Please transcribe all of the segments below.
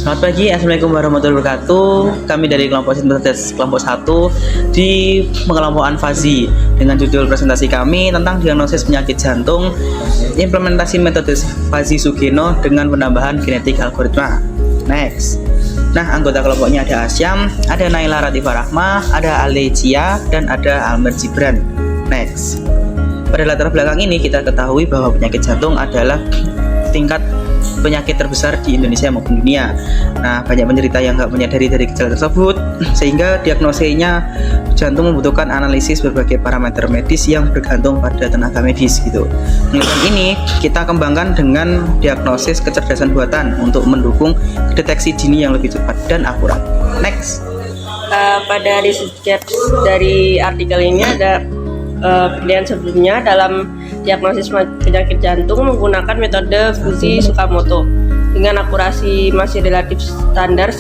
Selamat pagi, Assalamualaikum warahmatullahi wabarakatuh. Kami dari kelompok Sintesis kelompok 1 di pengelompokan FASI dengan judul presentasi kami tentang diagnosis penyakit jantung, implementasi metode FASI Sugeno dengan penambahan genetik algoritma. Next. Nah, anggota kelompoknya ada Asyam, ada Naila Ratifah Rahmah, ada Alecia, dan ada Almer Gibran. Next. Pada latar belakang ini kita ketahui bahwa penyakit jantung adalah tingkat penyakit terbesar di Indonesia maupun dunia. Nah, banyak penderita yang nggak menyadari dari gejala tersebut, sehingga diagnosenya jantung membutuhkan analisis berbagai parameter medis yang bergantung pada tenaga medis gitu. Penelitian ini kita kembangkan dengan diagnosis kecerdasan buatan untuk mendukung deteksi dini yang lebih cepat dan akurat. Next. Pada riset dari artikel ini ada penelitian sebelumnya dalam diagnosis penyakit jantung menggunakan metode Fuji Tsukamoto dengan akurasi masih relatif standar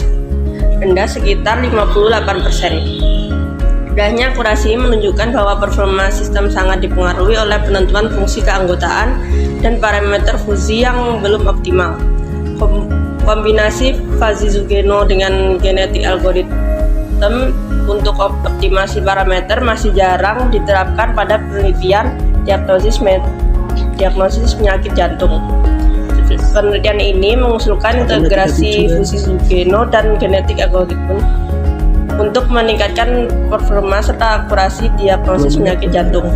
rendah sekitar 58%. Rendahnya akurasi menunjukkan bahwa performa sistem sangat dipengaruhi oleh penentuan fungsi keanggotaan dan parameter Fuji yang belum optimal. Kombinasi FASI Sugeno dengan genetik algoritma untuk optimasi parameter masih jarang diterapkan pada penelitian diagnosis penyakit jantung. Penelitian ini mengusulkan integrasi Fuji Sugeno dan genetik algoritma untuk meningkatkan performa serta akurasi diagnosis penyakit jantung.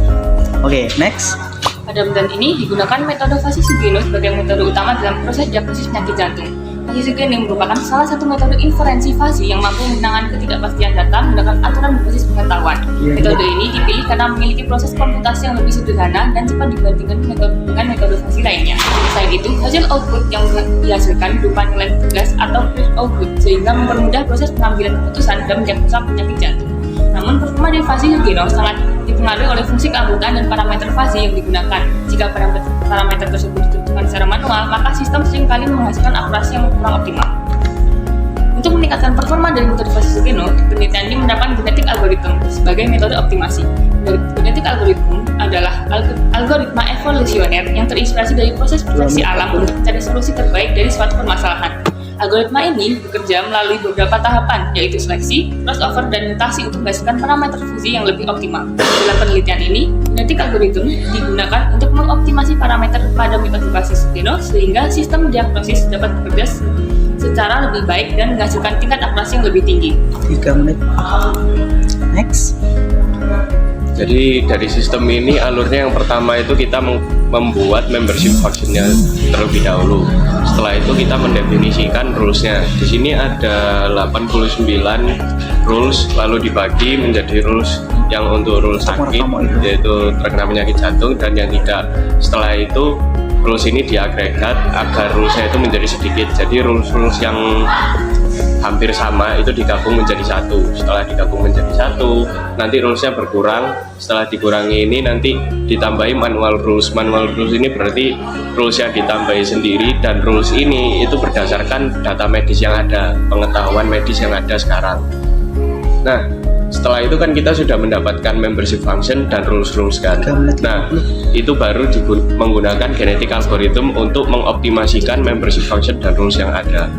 Oke, next. Pada penelitian ini digunakan metode FASI Sugeno sebagai metode utama dalam proses diagnosis penyakit jantung. FASI Sugeno merupakan salah satu metode inferensi FASI yang mampu menangani ketidakpastian data menggunakan aturan berbasis pengetahuan. Metode ini dipilih karena memiliki proses komputasi yang lebih sederhana dan cepat dibandingkan dengan metode FASI lainnya. Selain itu, hasil output yang dihasilkan berupa nilai tegas atau clear output sehingga mempermudah proses pengambilan keputusan dalam mendiagnosa penyakit jantung. Namun, performa dari FASI Sugeno sangat dipengaruhi oleh fungsi keanggotaan dan parameter FASI yang digunakan. Jika parameter tersebut ditentukan secara manual, maka sistem seringkali menghasilkan akurasi yang kurang optimal. Untuk meningkatkan performa dari metode FASI Sugeno, penelitian ini menerapkan genetik algoritma sebagai metode optimasi. Genetik algoritma adalah algoritma evolusioner yang terinspirasi dari proses seleksi alam untuk mencari solusi terbaik dari suatu permasalahan. Algoritma ini bekerja melalui beberapa tahapan, yaitu seleksi, crossover, dan mutasi untuk menghasilkan parameter Fuji yang lebih optimal. Dalam penelitian ini, genetik algoritma digunakan untuk mengoptimasi parameter pada metode FASI Sugeno sehingga sistem diagnosis dapat bekerja secara lebih baik dan menghasilkan tingkat akurasi yang lebih tinggi. 3 menit. Next. Jadi dari sistem ini alurnya yang pertama itu kita membuat membership functionnya terlebih dahulu. Setelah itu kita mendefinisikan rulesnya. Di sini ada 89 rules, lalu dibagi menjadi rules yang untuk rules sakit, yaitu terkena penyakit jantung, dan yang tidak. Setelah itu rules ini diagregat agar rulesnya itu menjadi sedikit. Jadi rules yang hampir sama itu digabung menjadi satu. Setelah digabung menjadi satu, nanti rulesnya berkurang. Setelah dikurangi ini nanti ditambahi manual rules. Manual rules ini berarti rulesnya ditambahi sendiri, dan rules ini itu berdasarkan data medis yang ada, pengetahuan medis yang ada sekarang. Nah, setelah itu kan kita sudah mendapatkan membership function dan rules kan. Nah, itu baru menggunakan genetik algorithm untuk mengoptimasikan membership function dan rules yang ada.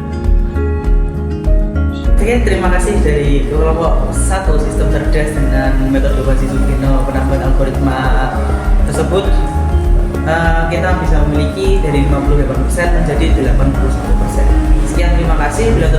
Oke, terima kasih dari kelompok 1 sistem cerdas dengan metode FASI Sugeno penambahan algoritma tersebut. Kita bisa memiliki dari 58% menjadi 81%. Sekian, terima kasih. Bila